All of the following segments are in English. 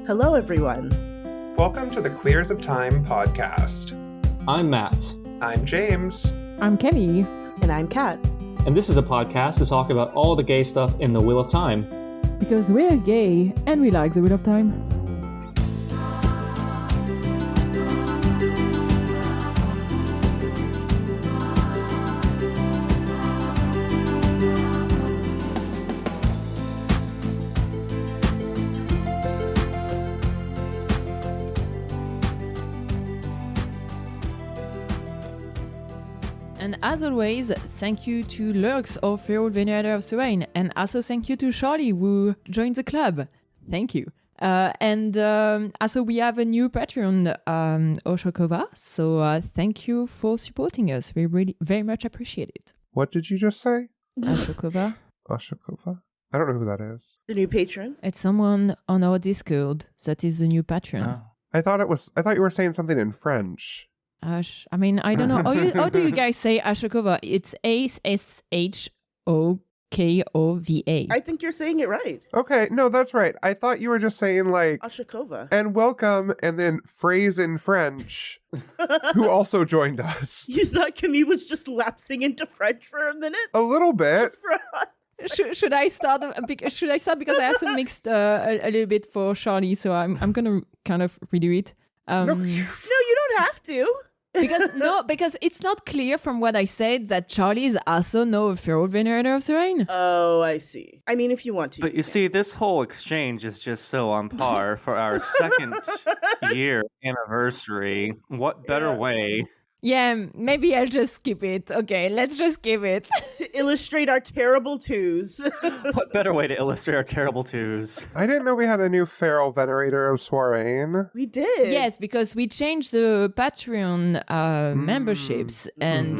Hello, everyone. Welcome to the Queers of Time podcast. I'm Matt. I'm James. I'm Kenny. And I'm Kat. And this is a podcast to talk about all the gay stuff in the Wheel of Time. Because we're gay and we like the Wheel of Time. And as always, thank you to Lurks, our feral venerator of Serene, and also thank you to Charlie who joined the club. Thank you. And also we have a new Patreon, Oshokova, so thank you for supporting us. We really very much appreciate it. What did you just say? Oshokova. Ashokova? I don't know who that is. The new patron. It's someone on our Discord that is the new patron. Oh. I thought you were saying something in French. I don't know. How do you guys say Ashokova? It's Ashokova. I think you're saying it right. Okay, no, that's right. I thought you were just saying like, Ashokova. and welcome, and then phrase in French, who also joined us. You thought Camille was just lapsing into French for a minute? A little bit. Just for us. Should I start? Should I start because I also mixed a little bit for Charlie, so I'm gonna kind of redo it. No, you don't have to. because it's not clear from what I said that Charlie is also no feral venerator of Serene. Oh, I see. I mean, if you want to. But you see, this whole exchange is just so on par for our second year anniversary. What better way? Yeah, maybe I'll just skip it. Okay, let's just skip it. To illustrate our terrible twos. What better way to illustrate our terrible twos? I didn't know we had a new feral venerator of Soirain. We did. Yes, because we changed the Patreon memberships, and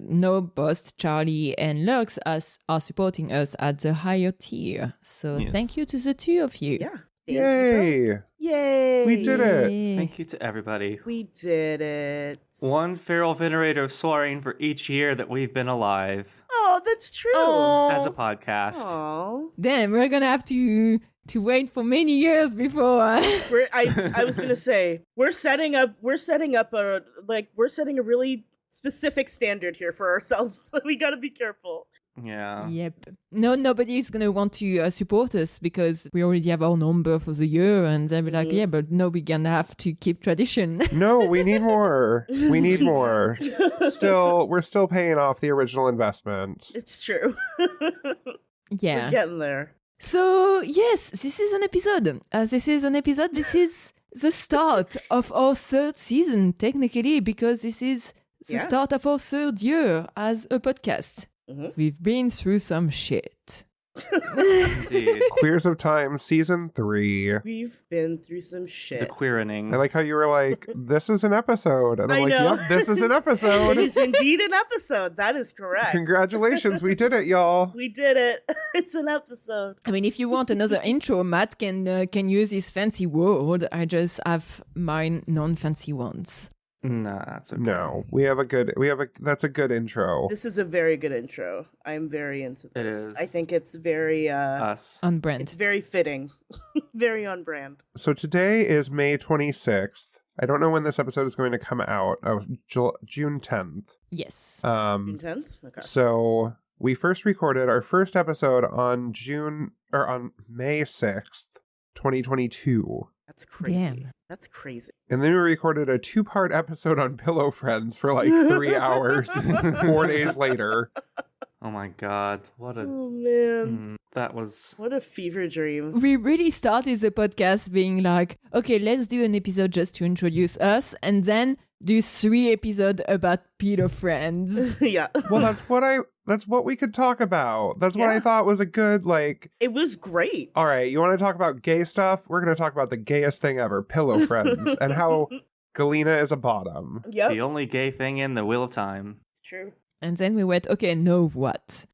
no Boss, Charlie, and Lux are supporting us at the higher tier. So Yes. Thank you to the two of you. Yeah. Yay! Yay. We did it. Thank you to everybody. We did it. One feral venerator of Soirain for each year that we've been alive Oh, that's true. as a podcast. Oh. Then we're gonna have to wait for many years before. I was gonna say we're setting a really specific standard here for ourselves. So we gotta be careful. Yeah. Yep. Nobody's gonna want to support us because we already have our number for the year, and they'll be like, yeah, but no, we're gonna have to keep tradition. No, we need more. We need more. We're still paying off the original investment. It's true. Yeah. We're getting there. So, yes, this is an episode. This is the start of our third season, technically, because this is the start of our third year as a podcast. Mm-hmm. We've been through some shit. Indeed. Queers of Time, Season 3. We've been through some The shit. queerening. I like how you were like, this is an episode. And I'm I like, know. yep, this is an It episode. is indeed an episode. That is correct. Congratulations, we did it, y'all. We did it. It's an episode. I mean, if you want another intro, Matt can use his fancy word. I just have mine non-fancy ones. Nah, that's okay. No, that's a good intro. This is a very good intro. I'm very into this. It is. I think it's very Us. On it's brand. very fitting. Very on brand. So today is May 26th. I don't know when this episode is going to come out. Oh, June 10th. Yes. June 10th? Okay. So we first recorded our first episode on May 6th, 2022. That's crazy. Damn. That's crazy. And then we recorded a 2-part episode on Pillow Friends for like 3 hours, 4 days later. Oh my god. What a... Oh man. that was... What a fever dream. We really started the podcast being like, okay, let's do an episode just to introduce us, and then do 3 episodes about pedo friends. Yeah. Well, that's what we could talk about. That's what I thought was a good, like... It was great. All right, you want to talk about gay stuff? We're going to talk about the gayest thing ever, Pillow Friends, and how Galena is a bottom. Yep. The only gay thing in the Wheel of Time. True. And then we went, okay, now what?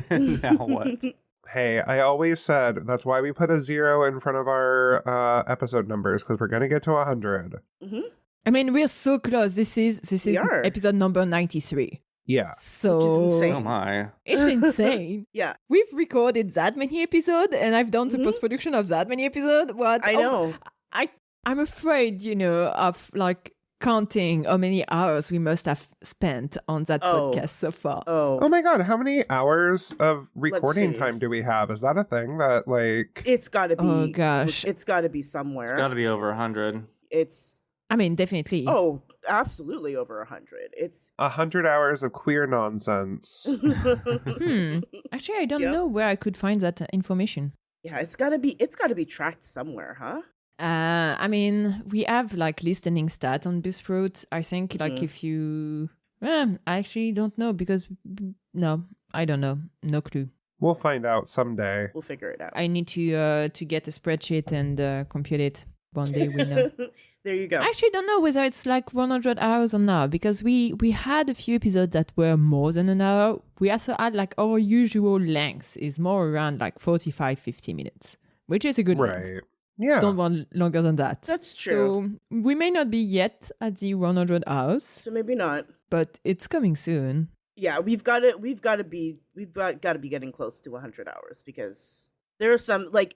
Now what? Hey, I always said that's why we put a 0 in front of our episode numbers, because we're going to get to 100. Mm-hmm. I mean, we're so close. This is are. episode number 93. Yeah. So Which is insane. Oh my. it's insane. Yeah. We've recorded that many episodes, and I've done the post-production of that many episodes. What? I know. I'm afraid, of like counting how many hours we must have spent on that podcast so far. Oh my god, how many hours of recording see. time do we have? Is that a thing that like It's got to be. Oh, gosh. It's got to be somewhere. It's got to be over 100. It's I mean, definitely. absolutely over 100. It's 100 hours of queer nonsense? Actually, I don't Yep. know where I could find that information. Yeah, it's got to be tracked somewhere, huh? I mean, we have like listening stat on Buzzsprout. I think like if you, I actually don't know because no, I don't know, no clue. We'll find out someday. We'll figure it out. I need to get a spreadsheet and compute it. One day we know. There you go. I actually don't know whether it's like 100 hours or not because we had a few episodes that were more than an hour. We also had like our usual length is more around like 45, 50 minutes, which is a good length. Right. Yeah. Don't want longer than that. That's true. So we may not be yet at the 100 hours, So maybe not. but it's coming soon. Yeah, we've got to be getting close to 100 hours because there are some like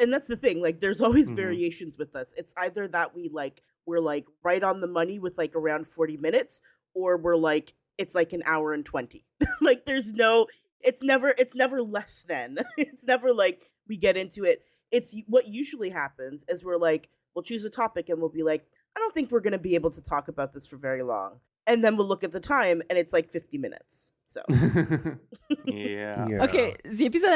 and that's the thing, like there's always variations with us. It's either that we're like right on the money with like around 40 minutes or we're like it's like an hour and 20. Like there's no it's never less than. It's never like we get into it. It's what usually happens is we'll choose a topic and we'll be like, I don't think we're going to be able to talk about this for very long. And then we'll look at the time and it's like 50 minutes. So Yeah. Okay, the episode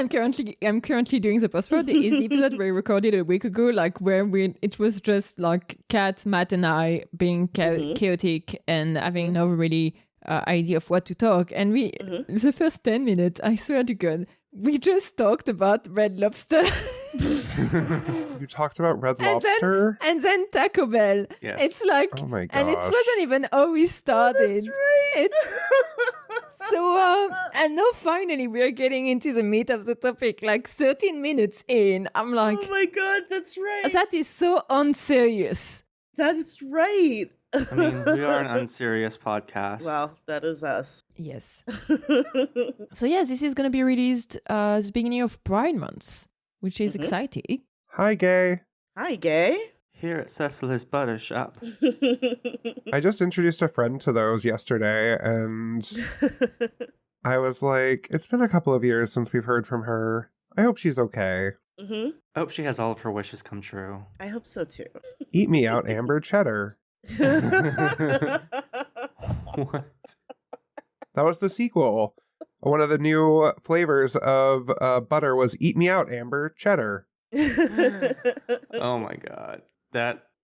I'm currently doing the post-prod is the episode we recorded a week ago, like where it was just like Kat, Matt, and I being chaotic and having no really idea of what to talk. And the first 10 minutes, I swear to God, we just talked about Red Lobster. You talked about Red Lobster? And then Taco Bell. Yes. It's like, Oh my and it gosh. wasn't even how we started. that's right. It's so, and now finally we're getting into the meat of the topic. Like 13 minutes in, I'm like, Oh my god, that's right. that is so unserious. That is right. I mean, we are an unserious podcast. Well, that is us. Yes. So yeah, this is going to be released the beginning of Pride Month, which is exciting. Hi, gay. Hi, gay. Here at Cecily's Butter Shop. I just introduced a friend to those yesterday, and I was like, it's been a couple of years since we've heard from her. I hope she's okay. Mm-hmm. I hope she has all of her wishes come true. I hope so too. Eat me out, Amber Cheddar. What? That was the sequel. One of the new flavors of butter was Eat Me Out, Amber Cheddar. Oh my god.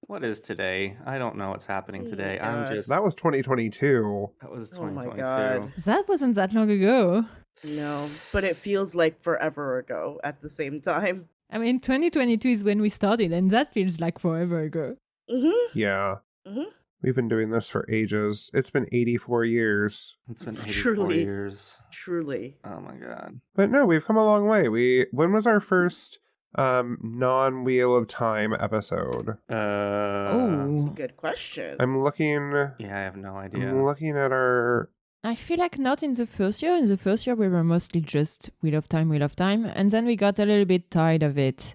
What is today? I don't know what's happening Oh today. my God. That was 2022. That was Oh my 2022. God. That wasn't that long ago. No, but it feels like forever ago at the same time. I mean, 2022 is when we started, and that feels like forever ago. Mm-hmm. Yeah. Mm-hmm. We've been doing this for ages. It's been 84 years. It's been It's 84 truly- years. Truly. Oh my god. But no, we've come a long way. When was our first non-Wheel of Time episode? Oh. Good question. I'm looking Yeah, I have no idea. I'm looking at our I feel like not in the first year. In the first year, we were mostly just Wheel of Time. And then we got a little bit tired of it.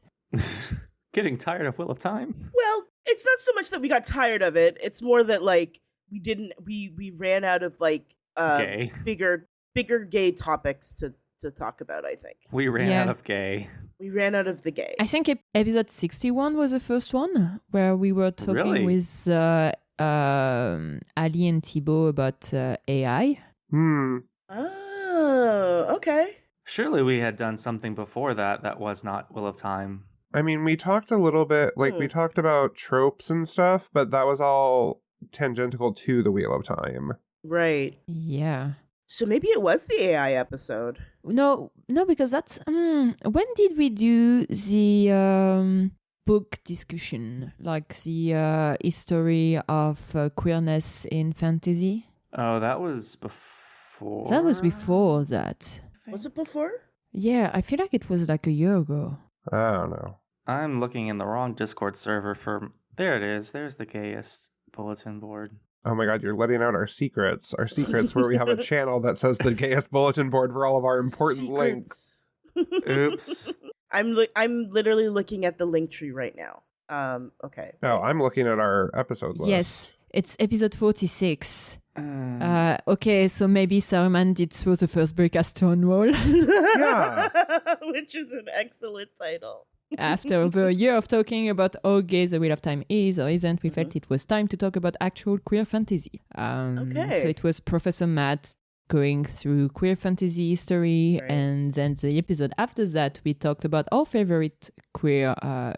Getting tired of Wheel of Time? Well, it's not so much that we got tired of it. It's more that like we ran out of like Gay. bigger gay topics to talk about, I think. We ran Yeah. out of gay. We ran out of the gay. I think episode 61 was the first one where we were talking Really? with Ali and Thibaut about AI. Oh, okay. Surely we had done something before that was not Wheel of Time. I mean, we talked a little bit, like, we talked about tropes and stuff, but that was all tangential to the Wheel of Time. Right. Yeah. So maybe it was the AI episode. No, because that's... when did we do the book discussion? Like the history of queerness in fantasy? Oh, that was before. That was before that. Was it before? Yeah, I feel like it was like a year ago. I don't know. I'm looking in the wrong Discord server for... There it is. There's the gayest bulletin board. Oh my god, you're letting out our secrets. Our secrets where we have a channel that says the gayest bulletin board for all of our important links. Secrets. Oops. I'm literally looking at the link tree right now. Okay. Oh, I'm looking at our episode list. Yes, it's episode 46. Okay, so maybe Saruman did throw the first brick at Stonewall. Yeah. Which is an excellent title. After over a year of talking about how gay the Wheel of Time is or isn't, we felt it was time to talk about actual queer fantasy. Okay. So it was Professor Matt going through queer fantasy history, Right. and then the episode after that, we talked about our favorite queer,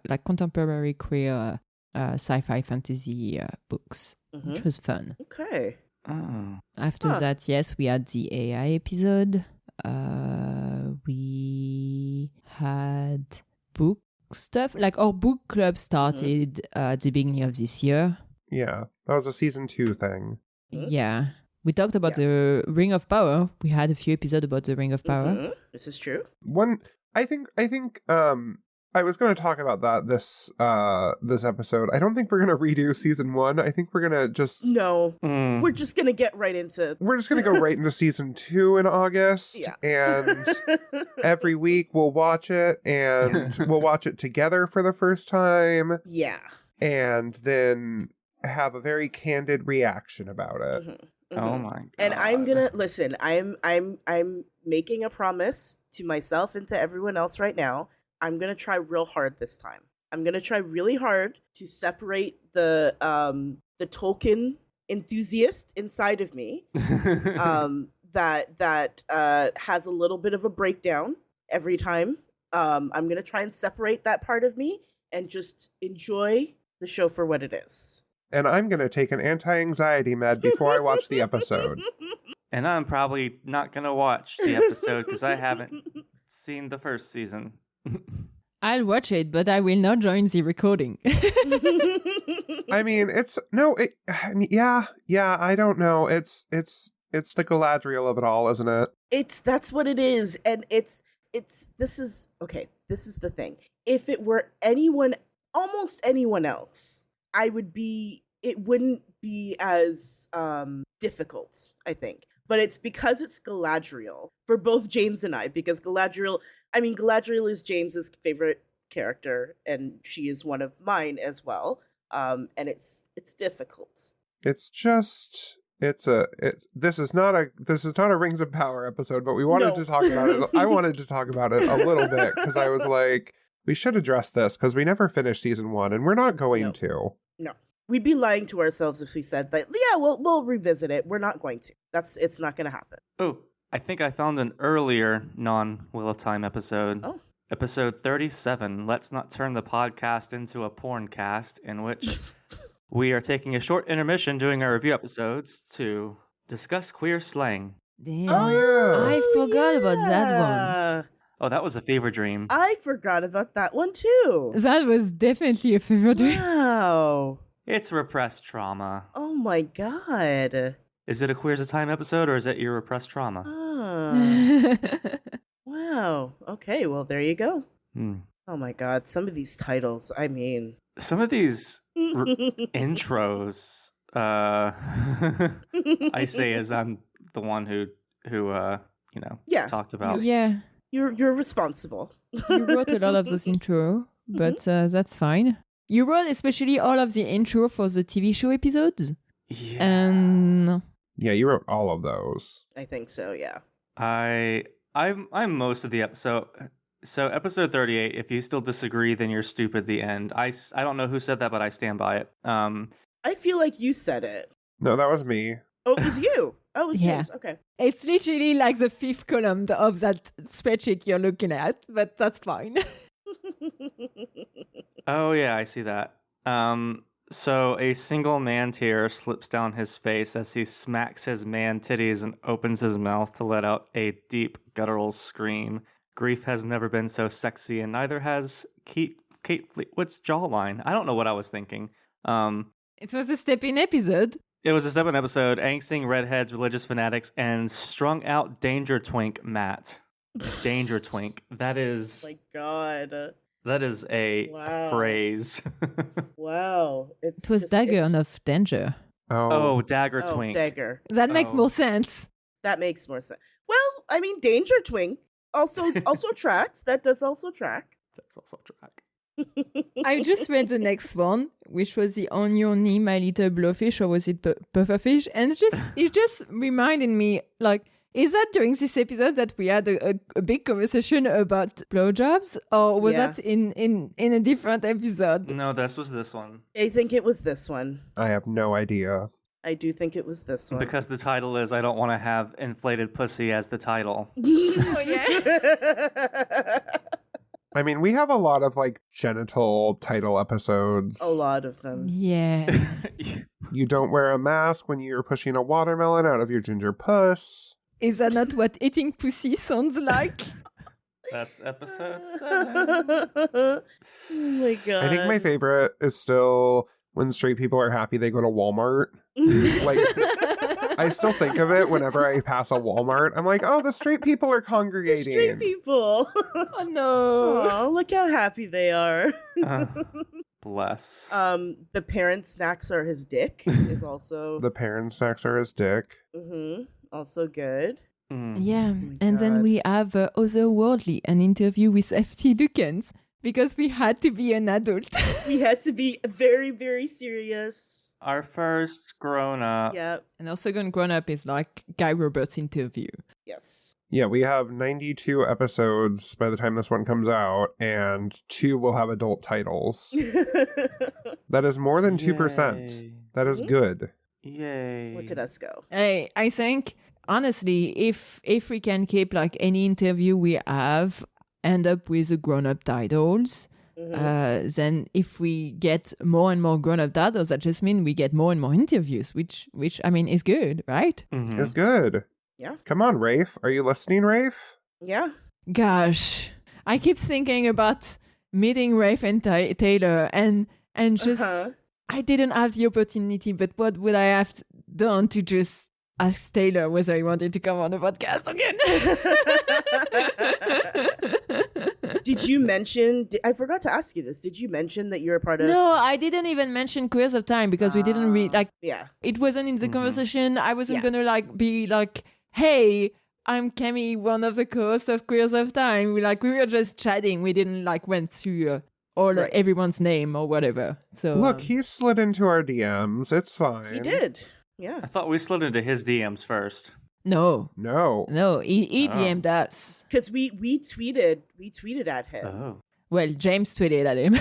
like contemporary queer sci-fi fantasy books, which was fun. Okay. Oh. After that, yes, we had the AI episode. We had book stuff. Like our book club started at the beginning of this year. Yeah. That was a season 2 thing. Yeah. We talked about the Ring of Power. We had a few episodes about the Ring of Power. This is true. I think I was going to talk about that this episode. I don't think we're going to redo season 1. I think we're going to just No. We're just going to get right into... We're just going to go right into season 2 in August. Yeah. And every week we'll watch it, and we'll watch it together for the first time. Yeah. And then have a very candid reaction about it. Oh my god. And I'm gonna listen. I'm making a promise to myself and to everyone else right now. I'm gonna try real hard this time. I'm gonna try really hard to separate the Tolkien enthusiast inside of me that has a little bit of a breakdown every time. I'm gonna try and separate that part of me and just enjoy the show for what it is. And I'm going to take an anti-anxiety med before I watch the episode. And I'm probably not going to watch the episode because I haven't seen the first season. I'll watch it, but I will not join the recording. I mean, I don't know. It's the Galadriel of it all, isn't it? That's what it is. And this is the thing. If it were almost anyone else, it wouldn't be as difficult, I think. But it's because it's Galadriel for both James and I, because Galadriel is James's favorite character, and she is one of mine as well. And it's difficult. It's just this is not a Rings of Power episode, but we wanted to talk about it. I wanted to talk about it a little bit because I was like, we should address this because we never finished season 1, and we're not going to. No. We'd be lying to ourselves if we said that, yeah, we'll revisit it. We're not going to. It's not going to happen. Oh, I think I found an earlier non-Wheel of Time episode. Oh. Episode 37, Let's Not Turn the Podcast into a Porn Cast, in which we are taking a short intermission during our review episodes to discuss queer slang. Damn. Oh, yeah. I forgot about that one. Oh, that was a fever dream. I forgot about that one too. That was definitely a favorite dream. Wow. It's repressed trauma. Oh my god. Is it a Queers of Time episode, or is it your repressed trauma? Oh. Wow. Okay, well, there you go. Hmm. Oh my god, some of these titles, I mean. Some of these intros, I say as I'm the one who talked about. Yeah. You're responsible. You wrote a lot of those intro, but that's fine. You wrote especially all of the intro for the TV show episodes. Yeah. And Yeah, you wrote all of those. I think so, yeah. I'm most of the episode. So episode 38, if you still disagree, then you're stupid. The end. I don't know who said that, but I stand by it. I feel like you said it. No, that was me. Oh, it was you. Oh, it was Yeah. James. Okay. it's literally like the fifth column of that spreadsheet you're looking at, but that's fine. Oh yeah, I see that. So a single man tear slips down his face as he smacks his man titties and opens his mouth to let out a deep guttural scream. Grief has never been so sexy, and neither has Kate Fleetwood's jawline. I don't know what I was thinking. It was a step-in episode. It was a 7 episode, angsting redheads, religious fanatics, and strung out danger twink Matt. Danger twink. That is Oh my god. that is a Wow. phrase. Wow. It was Dagger, not Danger. Oh, dagger Oh, twink. dagger. That makes Oh. more sense. That makes more sense. Well, I mean, Danger Twink also tracks. That does also track. That's also track. I just read the next one, which was the On Your Knee, My Little Blowfish, or was it Pufferfish? And it just reminded me, like, is that during this episode that we had a big conversation about blowjobs, or was that in a different episode? No, this was this one. I think it was this one. I have no idea. I do think it was this one. Because the title is I Don't Want to Have Inflated Pussy as the title. Oh, yeah? I mean, we have a lot of like genital title episodes. A lot of them. Yeah. You don't wear a mask when you're pushing a watermelon out of your ginger puss. Is that not what eating pussy sounds like? That's episode 7. Oh my god. I think my favorite is still when straight people are happy they go to Walmart. Like, I still think of it whenever I pass a Walmart. I'm like, oh, the straight people are congregating. Straight people. Oh no. Oh, look how happy they are. Bless. The parent snacks are his dick is also The parent snacks are his dick. also good. Yeah, my and then God. we have Otherworldly, an interview with F.T. Lucans, because we had to be an adult. We had to be very, very serious. Our first grown-up. Yep. And our second grown-up is like Guy Roberts' interview. Yes. Yeah, we have 92 episodes by the time this one comes out, and 2 will have adult titles. That is more than 2%. Yay. That is good. Yay. Look at us go. I think, honestly, if we can keep like any interview we have end up with a grown-up titles, then if we get more and more grown-up titles, that just means we get more and more interviews, which I mean is good, right? It's good. Yeah. Come on, Rafe. Are you listening, Rafe? Yeah. Gosh, I keep thinking about meeting Rafe and Taylor and just I didn't have the opportunity, but what would I have done to just ask Taylor whether he wanted to come on the podcast again? Did you mention? I forgot to ask you this. Did you mention that you're a part of? No, I didn't even mention Queers of Time because we didn't read like Yeah. it wasn't in the conversation. I wasn't gonna like be like, hey, I'm Kemi, one of the co-hosts of Queers of Time. We were just chatting. We didn't like went through everyone's name or whatever. So Look, he slid into our DMs. It's fine. He did. Yeah. I thought we slid into his DMs first. No. he DM'd us. Because we tweeted at him. Oh. Well, James tweeted at him.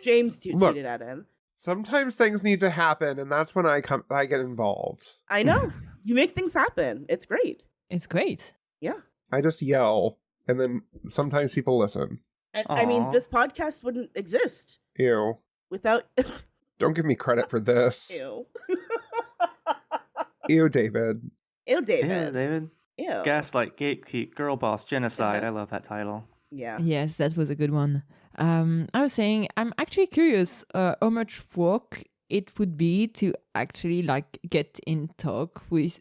James Look. tweeted at him. Sometimes things need to happen, and that's when I get involved. I know. You make things happen. It's great. It's great. Yeah. I just yell, and then sometimes people listen. And I mean, Aw. this podcast wouldn't exist Ew. without. Don't give me credit for this. Ew. Ew, David. Ew, Yeah, David. David. Ew. Gaslight, gatekeep, girl boss, genocide. I love that title. Yeah. Yes, that was a good one. I was saying, I'm actually curious how much work it would be to actually like get in talks with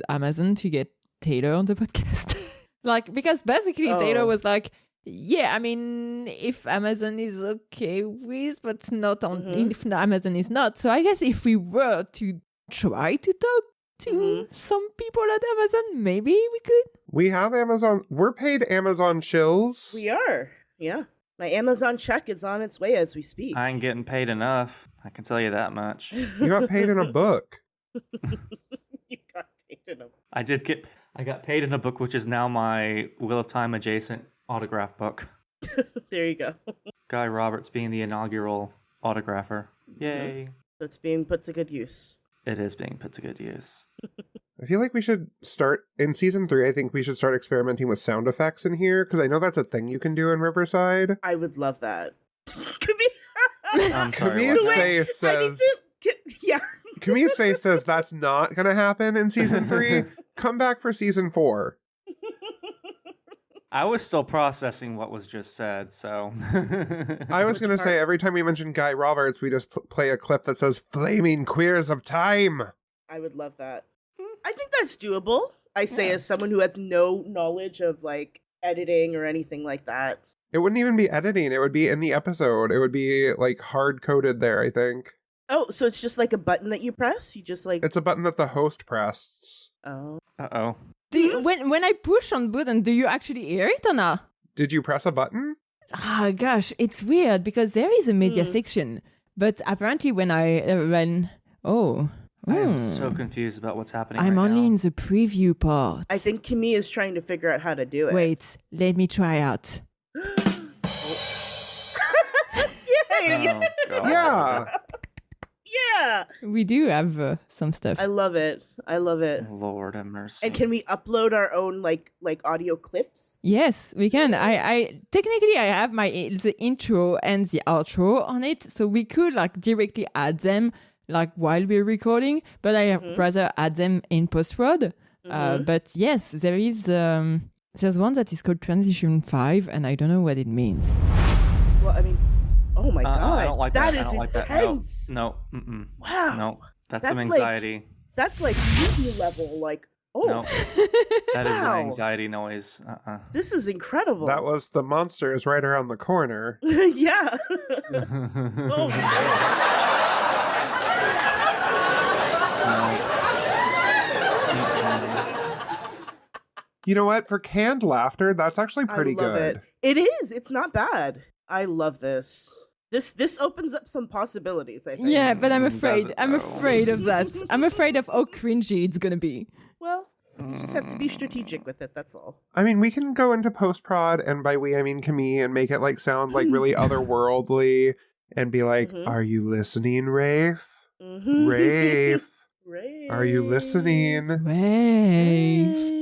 Amazon to get Taylor on the podcast. Like, because basically Taylor was like, yeah, I mean, if Amazon is okay with, but not on, if Amazon is not. So I guess if we were to try to talk to some people at Amazon, maybe we could. We have Amazon. We're paid Amazon shills. We are. Yeah. My Amazon check is on its way as we speak. I ain't getting paid enough. I can tell you that much. You got paid in a book. You got paid in a. I got paid in a book, which is now my Wheel of Time adjacent autograph book. There you go. Guy Roberts being the inaugural autographer. Yay. That's being put to good use. It is being put to good use. I feel like we should start in season 3. I think we should start experimenting with sound effects in here because I know that's a thing you can do in Riverside. I would love that. I'm sorry. Camille's what's that? face says. Yeah. Camille's face says that's not going to happen in season 3. Come back for season 4. I was still processing what was just said, so. I was going to say every time we mention Guy Roberts, we just play a clip that says "Flaming Queers of Time." I would love that. I think that's doable. I say as someone who has no knowledge of like editing or anything like that. It wouldn't even be editing. It would be in the episode. It would be like hard coded there, I think. Oh, so it's just like a button that you press? You just like It's a button that the host pressed. Oh. Uh-oh. Do you, when I push on button, do you actually hear it or not? Did you press a button? Gosh, it's weird because there is a media section, but apparently when I I am so confused about what's happening. I'm right only now. in the preview part. I think Kimmy is trying to figure out how to do it. Wait, let me try out. Yay! Oh, God. Yeah. Yeah! We do have some stuff. I love it. I love it. Lord have mercy. And can we upload our own like audio clips? Yes, we can. I technically I have the intro and the outro on it, so we could like directly add them like while we're recording, but I rather add them in post-prod. But yes, there is there's one that is called Transition 5, and I don't know what it means. Well, I mean, oh my god, I don't like that. That is I don't like intense. that. No. Mm-mm. Wow. No. That's That's some like- anxiety. That's like movie level. Like, oh, No. That is Wow. an anxiety noise. this is incredible. That was the monster is right around the corner. Yeah. Oh, You know what? For canned laughter, that's actually pretty I love good. It is. It's not bad. I love this. This opens up some possibilities, I think. Yeah, but I'm Does afraid. it I'm though? afraid of that. I'm afraid of how cringy it's gonna be. Well, you just have to be strategic with it, that's all. I mean, we can go into post prod, and by we I mean Camille, and make it like sound like really otherworldly, and be like, "Are you listening, Rafe? Mm-hmm. Rafe, Ray. are you listening?" Way.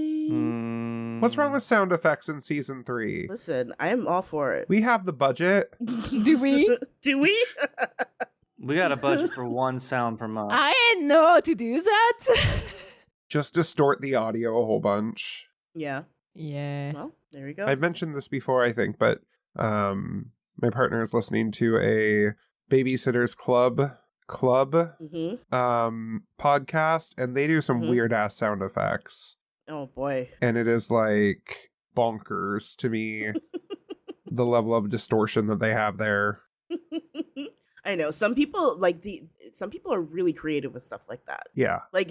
What's wrong with sound effects in season 3? Listen, I am all for it. We have the budget. Do we? Do we? We got a budget for one sound per month. I didn't know how to do that. Just distort the audio a whole bunch. Yeah. Yeah. Well, there you go. I've mentioned this before, I think, but my partner is listening to a Babysitters Club podcast, and they do some weird ass sound effects. Oh boy. And it is like bonkers to me the level of distortion that they have there. I know some people some people are really creative with stuff like that. Yeah. Like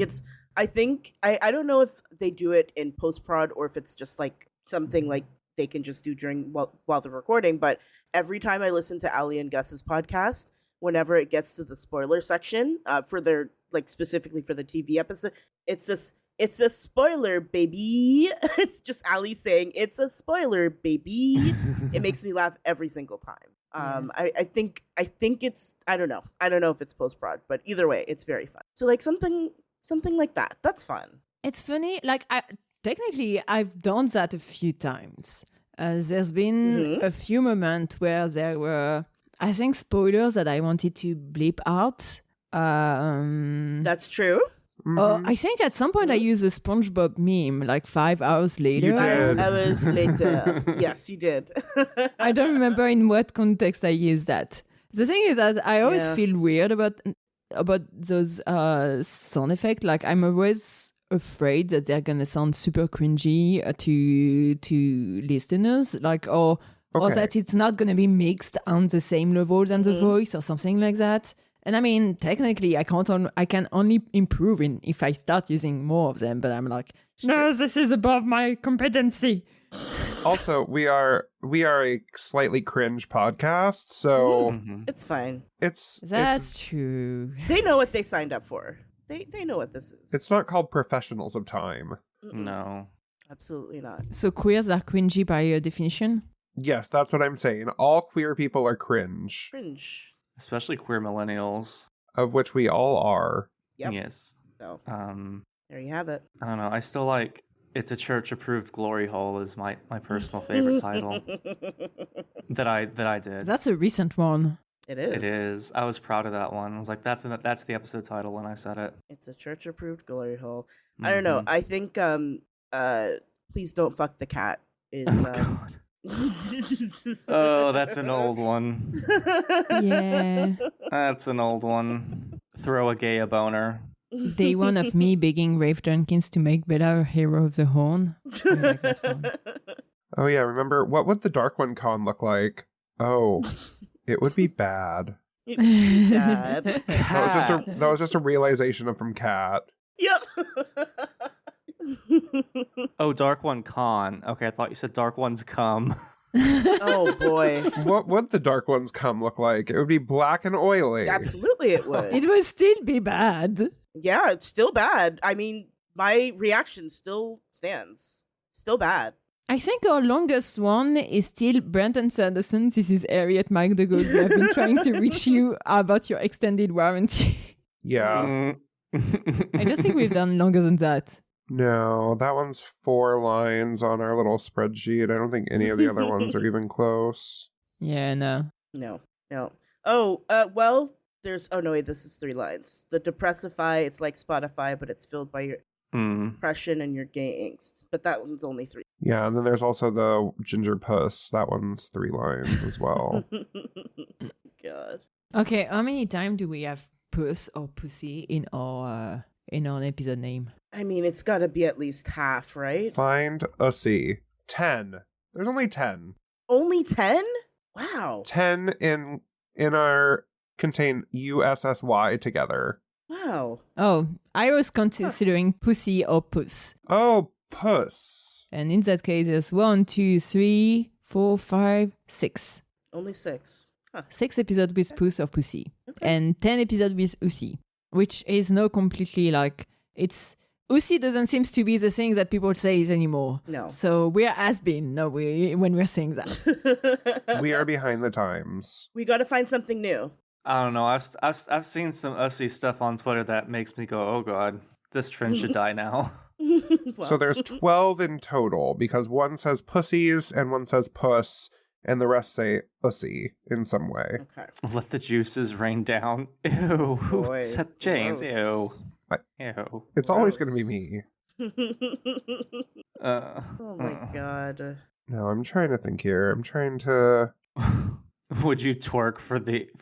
I think I don't know if they do it in post prod or if it's just like something like they can just do during while they're recording, but every time I listen to Ali and Gus's podcast, whenever it gets to the spoiler section for their like specifically for the TV episode, it's a spoiler, baby. It's just Ali saying, "It's a spoiler, baby." It makes me laugh every single time. I think it's I don't know if it's post prod, but either way, it's very fun. So like something like that. That's fun. It's funny. Like technically, I've done that a few times. There's been a few moments where there were, I think, spoilers that I wanted to bleep out. That's true. I think at some point I used a SpongeBob meme like 5 hours later. You did. Hours later. Yes, you did. I don't remember in what context I used that. The thing is that I always feel weird about those sound effects. Like I'm always afraid that they're gonna sound super cringy to listeners. Like or that it's not gonna be mixed on the same level than the voice or something like that. And I mean, technically, I can only improve if I start using more of them. But I'm like, no, this is above my competency. Also, we are a slightly cringe podcast, so It's fine. That's true. They know what they signed up for. They know what this is. it's not called Professionals of Time. No. Absolutely not. So queers are cringy by definition? Yes, that's what I'm saying. All queer people are cringe, Cringe. Especially queer millennials. of which we all are. Yep. Yes. So Um, there you have it. I don't know. I still like It's a Church Approved Glory Hole is my personal favorite title that I did. That's a recent one. It is. It is. I was proud of that one. I was like, that's the episode title when I said it. It's a church approved glory hole. I don't know. I think Please Don't Fuck the Cat is God. Oh, that's an old one. Yeah. That's an old one. Throw a gay a boner. Day one of me begging Rafe Jenkins to make Bella a hero of the horn. I like that one. Oh yeah, remember what would the Dark One con look like? Oh, it would be bad. Dad. That was just a realization from Kat. Yep. Oh, Dark One con. Okay, I thought you said Dark One's come. Oh boy. What would the dark ones come look like? It would be black and oily. Absolutely it would. It will still be bad. Yeah, it's still bad. I mean, my reaction still stands. Still bad. I think our longest one is still Brenton Sanderson. This is Harriet McDougall. We have been trying to reach you about your extended warranty. Yeah. I don't think we've done longer than that. No, that one's 4 lines on our little spreadsheet. I don't think any of the other ones are even close. Yeah, no. No. Oh, well, there's... Oh, no, wait, this is 3 lines. The Depressify, it's like Spotify, but it's filled by your depression and your gay angst. But that one's only 3. Yeah, and then there's also the Ginger Puss. That one's 3 lines as well. God. Okay, how many times do we have puss or pussy in our episode name? I mean, it's got to be at least half, right? Find a C. 10. There's only 10. Only 10? Wow. 10 in our contain USSY together. Wow. Oh, I was considering pussy or puss. Oh, puss. And in that case, there's 1, 2, 3, 4, 5, 6. Only 6. Huh. 6 episodes with puss or pussy. Okay. And 10 episodes with usi, which is not completely like... It's... Usi doesn't seem to be the thing that people say anymore. No. So we're has-been when we're saying that. We are behind the times. We got to find something new. I don't know. I've seen some Ussy stuff on Twitter that makes me go, oh god, this trend should die now. Well. So there's 12 in total because one says pussies and one says puss and the rest say ussy in some way. Okay. Let the juices rain down. Ew. Boy, Seth James. gross. Ew. It's always going to be Gross. me. Oh my god. No, I'm trying to think here. I'm trying to... Would you twerk for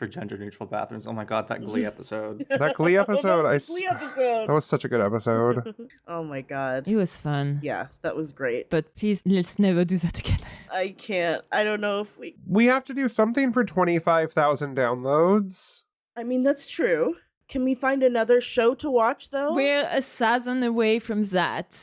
gender neutral bathrooms? Oh my god, that Glee episode. That Glee episode, Glee episode. that was such a good episode. Oh my god. It was fun. Yeah, that was great. But please, let's never do that again. I can't. I don't know if we... We have to do something for 25,000 downloads. I mean, that's true. Can we find another show to watch, though? We're a season away from that.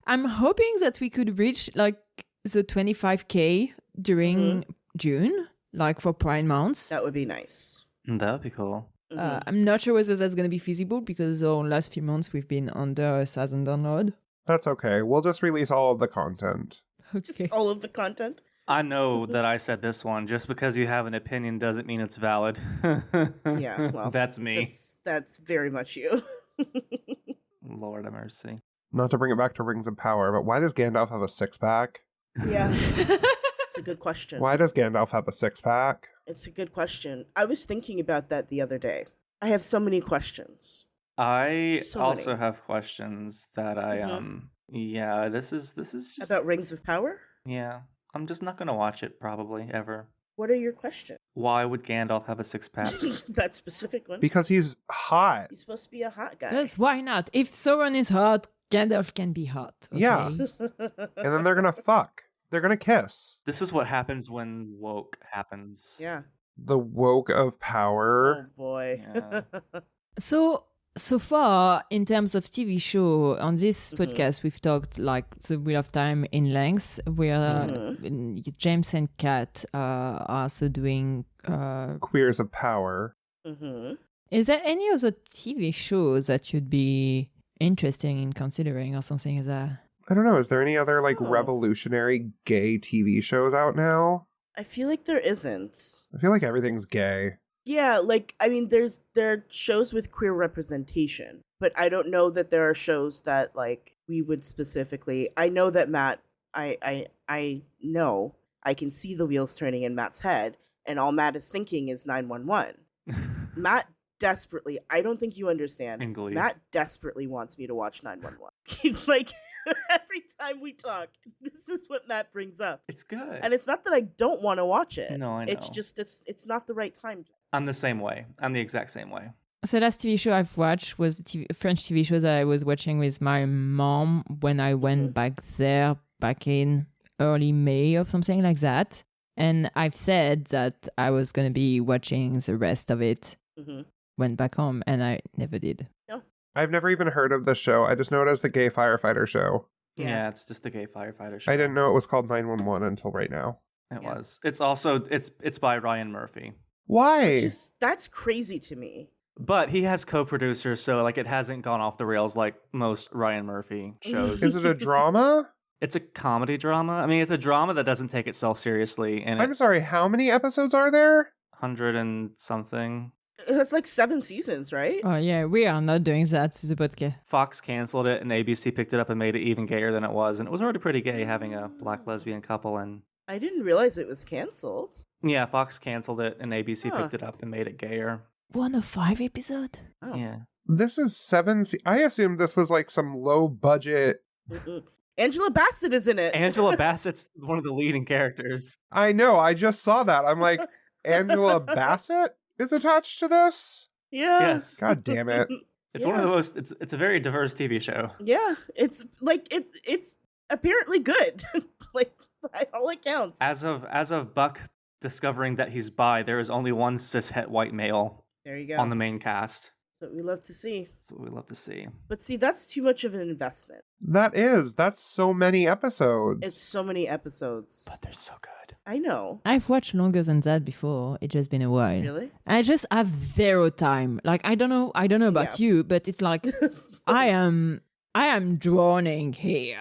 I'm hoping that we could reach like the 25K during June, like for Prime months. That would be nice. That would be cool. I'm not sure whether that's going to be feasible because our last few months we've been under 1,000 download. That's okay. We'll just release all of the content. Just all of the content. I know that I said this one. Just because you have an opinion doesn't mean it's valid. Yeah, well, that's me. That's very much you. Lord have mercy. Not to bring it back to Rings of Power, but why does Gandalf have a 6-pack? Yeah. It's a good question. Why does Gandalf have a 6-pack? It's a good question. I was thinking about that the other day. I have so many questions. I So also many. have questions that I yeah, this is just About Rings of Power? yeah. I'm just not gonna watch it probably ever. What are your questions? Why would Gandalf have a 6-pack? That specific one? Because he's hot. He's supposed to be a hot guy. Because why not? If Sauron is hot, Gandalf can be hot. Okay? Yeah. And then they're gonna fuck. They're gonna kiss. This is what happens when woke happens. Yeah. The woke of Oh power. boy. Yeah. So far, in terms of TV show, on this podcast, we've talked like the Wheel of Time in length, where James and Kat are also doing... Queers of power. Is there any other TV shows that you'd be interested in considering or something like that? I don't know. Is there any other like Oh. revolutionary gay TV shows out now? I feel like there isn't. I feel like everything's gay. Yeah, like I mean, there are shows with queer representation, but I don't know that there are shows that like we would specifically. I know that Matt, I know I can see the wheels turning in Matt's head, and all Matt is thinking is 911. Matt desperately. I don't think you understand. In Glee. Matt desperately wants me to watch 911. Like every time we talk, this is what Matt brings up, It's good. and it's not that I don't want to watch it. No, I know. It's just it's not the right time. I'm the same way. I'm the exact same way. So last TV show I've watched was a French TV show that I was watching with my mom when I went back there back in early May or something like that. And I've said that I was going to be watching the rest of it when back home, and I never did. I've never even heard of this show. I just know it as the gay firefighter show. Yeah, it's just the gay firefighter show. I didn't know it was called 911 until right now. It Yeah. was. It's also it's by Ryan Murphy. Why? That's crazy to me. But he has co-producers, so like it hasn't gone off the rails like most Ryan Murphy shows. Is it a drama? It's a comedy drama. I mean, it's a drama that doesn't take itself seriously, and I'm sorry, how many episodes are there? 100 and something. It has like 7 seasons, right? Oh yeah, we are not doing that to the podcast. Fox canceled it, and ABC picked it up and made it even gayer than it was, and it was already pretty gay having a black lesbian couple. And I didn't realize it was canceled. yeah, Fox canceled it, and ABC Huh. picked it up and made it gayer. 105 episode. Oh. Yeah. This is 7 I assumed this was like some low budget. Mm-mm. Angela Bassett is in it. Angela Bassett's one of the leading characters. I know, I just saw that. I'm like, Angela Bassett is attached to this? Yeah. Yes. God damn it. It's one of the most. It's a very diverse TV show. Yeah, it's like it's apparently good, like by all accounts. As of Buck discovering that he's bi, there is only one cishet white male There you go. on the main cast. That's what we love to see. That's what we love to see. But see, that's too much of an investment. That's so many episodes. It's so many episodes. But they're so good. I know. I've watched longer than that before. It's just been a while. Really? I just have zero time. Like I don't know about you, but it's like I am drowning here.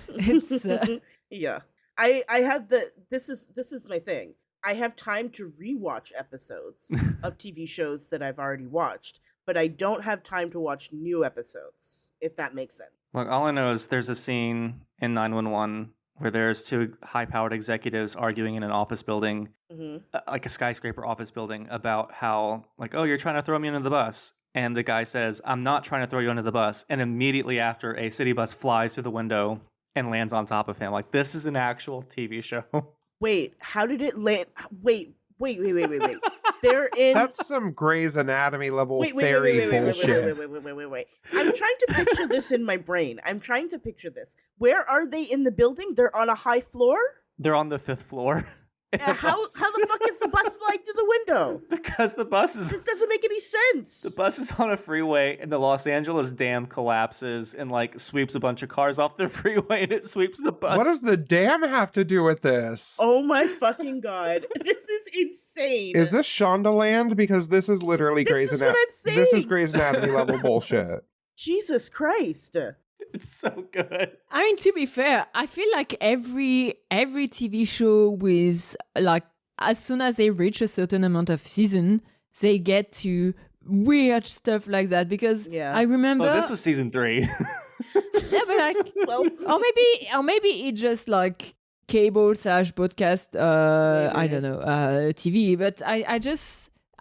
It's Yeah. I have this is my thing. I have time to rewatch episodes of TV shows that I've already watched, but I don't have time to watch new episodes, if that makes sense. Look, all I know is there's a scene in 911 where there's two high-powered executives arguing in an office building, like a skyscraper office building, about how, like, oh, you're trying to throw me under the bus. And the guy says, I'm not trying to throw you under the bus. And immediately after, a city bus flies through the window and lands on top of him. Like, this is an actual TV show. Wait, how did it land? Wait. They're in. That's some Grey's Anatomy level fairy bullshit. Wait. I'm trying to picture this in my brain. I'm trying to picture this. Where are they in the building? They're on a high floor? They're on the 5th floor. How the fuck is the bus flying through the window? Because the bus is... This doesn't make any sense. The bus is on a freeway, and the Los Angeles dam collapses and, like, sweeps a bunch of cars off the freeway, and it sweeps the bus. What does the dam have to do with this? Oh my fucking god. This is insane. Is this Shondaland? Because this is literally Grey's This is what Anatomy. I'm saying. This is Grey's Anatomy level bullshit. Jesus Christ. It's so good. I mean, to be fair, I feel like every TV show with like as soon as they reach a certain amount of season, they get to weird stuff like that. Because I remember this was season 3. yeah, but like, Well, or maybe it just like cable / podcast. I don't know, TV. But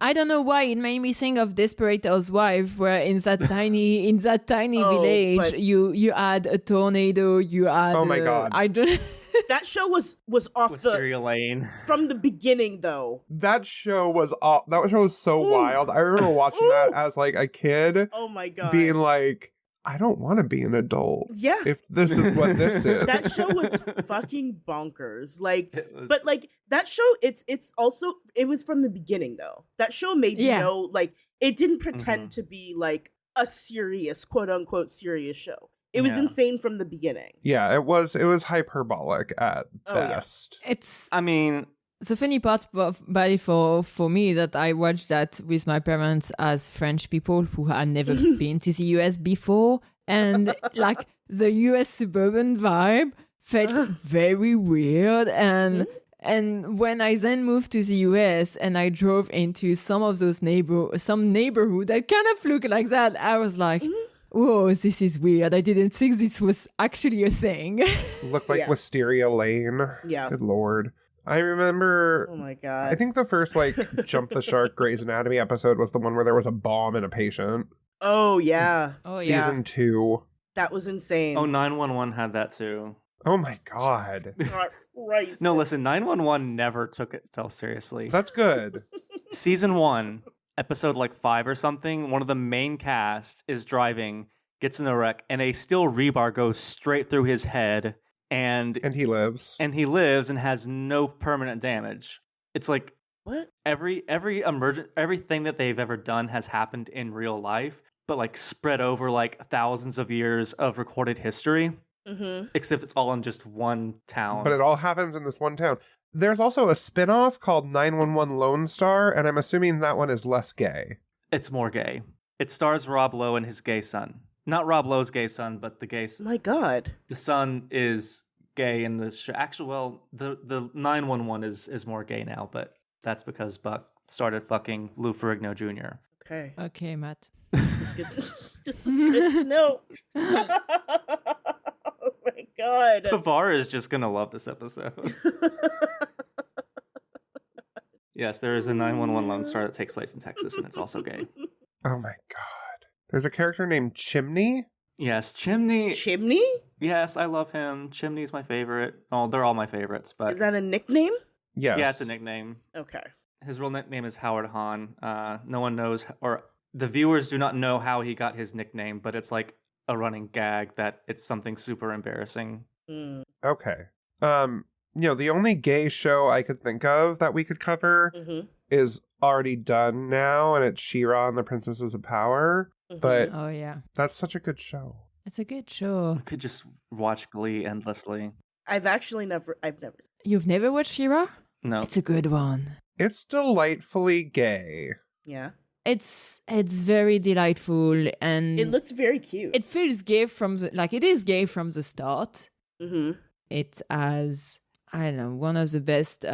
I don't know why it made me think of Desperate Housewives, where in that tiny village, but- you had a tornado, you had Oh my God. I don't. that show was off Wisteria Lane. from the beginning though. That show was so wild. I remember watching that as like a kid, Oh my god. being like, I don't want to be an adult. Yeah. If this is what this is. That show was fucking bonkers. Like, It was- but like that show, it's also it was from the beginning though. That show made you know, like, it didn't pretend to be like a serious, quote unquote, serious show. It was insane from the beginning. Yeah, it was hyperbolic at best. It's I mean, the funny part for me that I watched that with my parents as French people who had never been to the US before, and like the US suburban vibe felt very weird, and when I then moved to the US and I drove into some of those neighborhood that kind of look like that, I was like, whoa, this is weird. I didn't think this was actually a thing. Looked like Wisteria Lane. Yeah. Good lord. I remember. Oh my god. I think the first like Jump the Shark Grey's Anatomy episode was the one where there was a bomb in a patient. Oh yeah. Oh yeah. Season 2. That was insane. oh, 911 had that too. Oh my god. Right. No, listen, 911 never took itself seriously. That's good. Season 1, episode like 5 or something, one of the main cast is driving, gets in a wreck, and a steel rebar goes straight through his head, and And he lives. lives and has no permanent damage. It's like What? everything that they've ever done has happened in real life, but like spread over like thousands of years of recorded history. Mm-hmm. Except it's all in just one town. But it all happens in this one town. There's also a spin-off called 911 Lone Star, and I'm assuming that one is less gay. It's more gay. It stars Rob Lowe and his gay son. Not Rob Lowe's gay son, but the gay son. My God. The son is gay in the show. Actually, well, the 911 is more gay now, but that's because Buck started fucking Lou Ferrigno Jr. Okay. Okay, Matt. This is good to know. Oh my God. Pavar is just gonna love this episode. Yes, there is a 911 Lone Star that takes place in Texas, and it's also gay. Oh my god. There's a character named Chimney? Yes, Chimney. Chimney? Yes, I love him. Chimney's my favorite. Oh, they're all my favorites, but Is that a nickname? Yes. yeah, it's a nickname. Okay. His real nickname is Howard Hahn. No one knows, or the viewers do not know how he got his nickname, but it's like a running gag that it's something super embarrassing. Mm. Okay. The only gay show I could think of that we could cover Mm-hmm. is already done now, and it's She-Ra and the Princesses of Power. Mm-hmm. But Oh, yeah. that's such a good show. It's a good show. I could just watch Glee endlessly. I've never. You've never watched She-Ra? No. It's a good one. It's delightfully gay. Yeah. It's very delightful, and It looks very cute. it feels gay it is gay from the start. Mm-hmm. It has, I don't know, one of the best.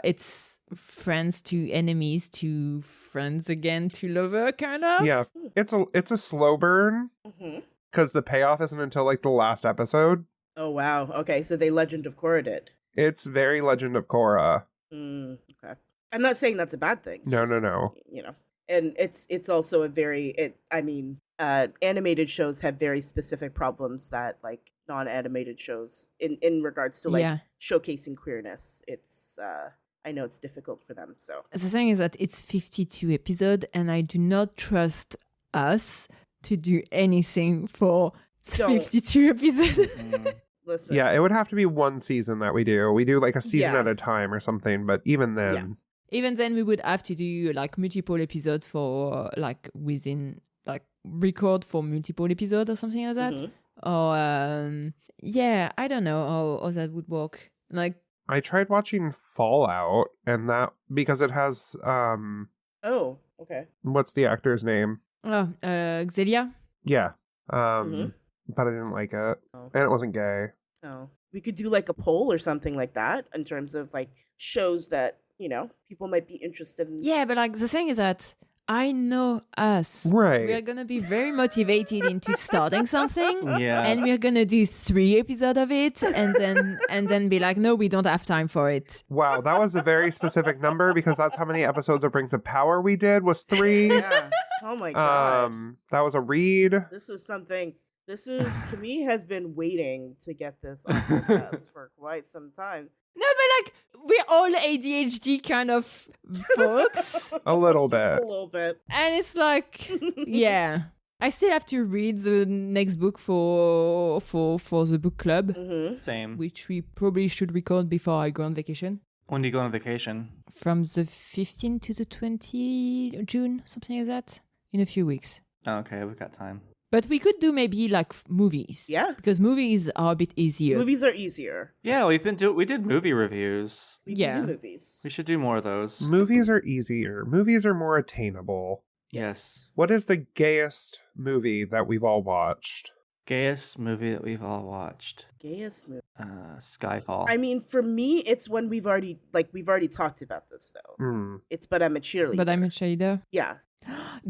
It's friends to enemies to friends again to lover, kind of. Yeah. It's a slow burn Mm-hmm. because the payoff isn't until like the last episode. Oh wow. Okay, so they Legend of Korra did. It's very Legend of Korra. Okay. I'm not saying that's a bad thing. No. You know, and it's also animated shows have very specific problems that like non-animated shows in regards to like Yeah. showcasing queerness. It's I know it's difficult for them. So The thing is that it's 52 episodes, and I do not trust us to do anything for Don't. 52 episodes. listen. Yeah, it would have to be one season that we do. We do like a season Yeah. at a time or something, but even then. Yeah. Even then, we would have to do like multiple episodes for like within like record for multiple episodes or something like that. Mhm. Or yeah, I don't know how that would work. Like, I tried watching Fallout, and that because it has Oh, okay. what's the actor's name? Xelia. Yeah. Mhm. But I didn't like it. Oh. And it wasn't gay. Oh, we could do like a poll or something like that in terms of like shows that people might be interested in. Yeah, but like the thing is that I know us. Right. We're gonna be very motivated into starting something. Yeah. And we're gonna do 3 episodes of it, and then be like, no, we don't have time for it. Wow, that was a very specific number because that's how many episodes of Rings of Power we did was 3. Yeah. Oh my god. That was a read. This is something. Camille has been waiting to get this on podcast for quite some time. No, but like we're all ADHD kind of folks, A little A bit. little bit. and it's like, yeah, I still have to read the next book for the book club, Mm-hmm. Same. which we probably should record before I go on vacation. When do you go on vacation? From the 15th to the 20 June, something like that, in a few weeks. Oh, okay, we've got time. But we could do maybe like movies. Yeah. Because movies are a bit easier. Movies are easier. Yeah, we did movie reviews. We Yeah. can do movies. We should do more of those. Movies are easier. Movies are more attainable. Yes. What is the gayest movie that we've all watched? Gayest movie that we've all watched. Gayest movie. Skyfall. I mean, for me, it's when we've already talked about this though. Hmm. It's But I'm a Cheerleader. But I'm a cheerleader. Yeah.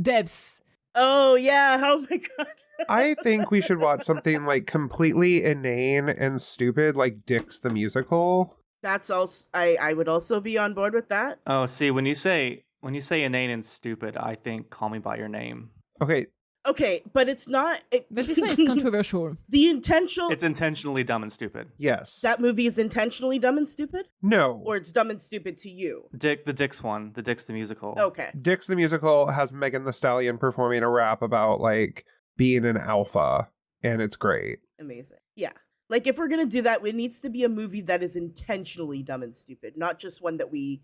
Debs. Oh yeah. Oh my god. I think we should watch something like completely inane and stupid, like Dick's the Musical. That's also. I would also be on board with that. Oh, see, when you say inane and stupid, I think Call Me by Your Name. Okay, Okay, but it's not. But this one is controversial. The intentional. It's intentionally dumb and stupid. yes. That movie is intentionally dumb and stupid, No. or it's dumb and stupid to you. The Dick's one. The Dick's the musical. Okay. Dick's the Musical has Megan Thee Stallion performing a rap about like being an alpha, and it's great. Amazing. Yeah. Like if we're gonna do that, it needs to be a movie that is intentionally dumb and stupid, not just one that we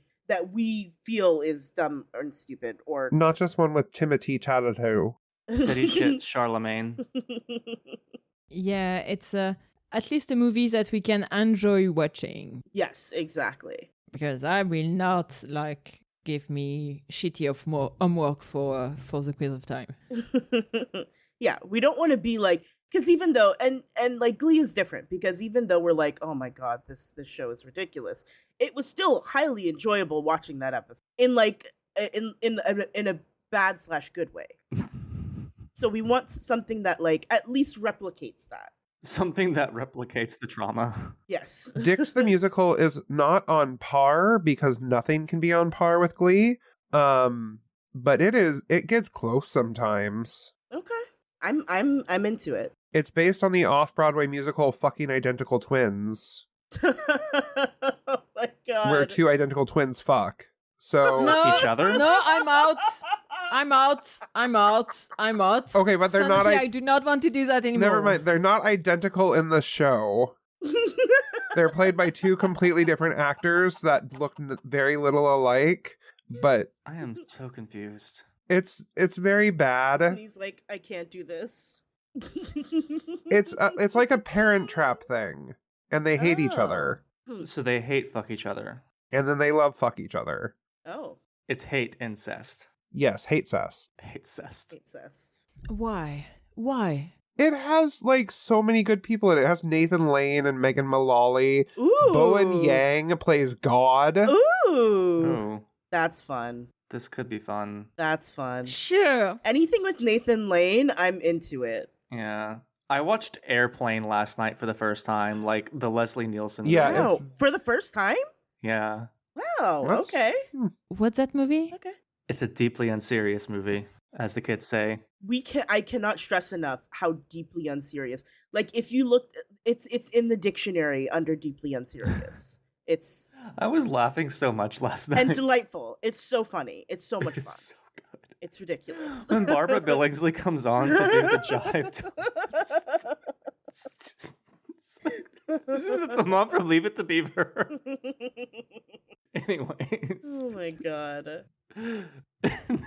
feel is dumb and stupid. Or Not just one with Timothy Chalamet. Titty shit Charlemagne. Yeah, it's at least a movie that we can enjoy watching. Yes, exactly. because I will not give me shitty of more homework for the quiz of time. Yeah, we don't want to be like, because even though and like Glee is different, because even though we're like, oh my god, this show is ridiculous, it was still highly enjoyable watching that episode in like in a bad / good way. So we want something that like at least replicates that. Something that replicates the trauma. Yes. Dix the Musical is not on par because nothing can be on par with Glee. But it gets close sometimes. Okay. I'm into it. It's based on the off-Broadway musical Fucking Identical Twins, Oh my god. where two identical twins fuck. So No, Each other? No, I'm out. I'm out. okay, but they're not. Suddenly, I do not want to do that anymore. Never mind. They're not identical in the show. They're played by two completely different actors that look very little alike. But I am so confused. it's very And bad. he's like, I can't do this. It's like a Parent Trap thing, and they hate each other, So they hate fuck each other. and then they love fuck each other. Oh, It's hate incest. Yes, hate cest. Hate cest. it's this. Why? It has like so many good people in it. It has Nathan Lane and Megan Mullally. Ooh. Bowen Yang plays God. Ooh. Ooh, That's fun. this could be fun. That's fun. Sure. Anything with Nathan Lane, I'm into it. Yeah. I watched Airplane last night for the first time, like the Leslie Nielsen Yeah, movie. Wow. it's- For the first time? Yeah. Wow. That's- Okay. What's that movie? Okay. It's a deeply unserious movie, as the kids say. I cannot stress enough how deeply unserious. Like if you look, it's in the dictionary under deeply unserious. It's I was laughing so much last night. and delightful. It's so funny. It's so much It's fun. so good. It's ridiculous. When Barbara Billingsley comes on to do the jive, this is the mom from Leave It to Beaver. Anyways. Oh my god.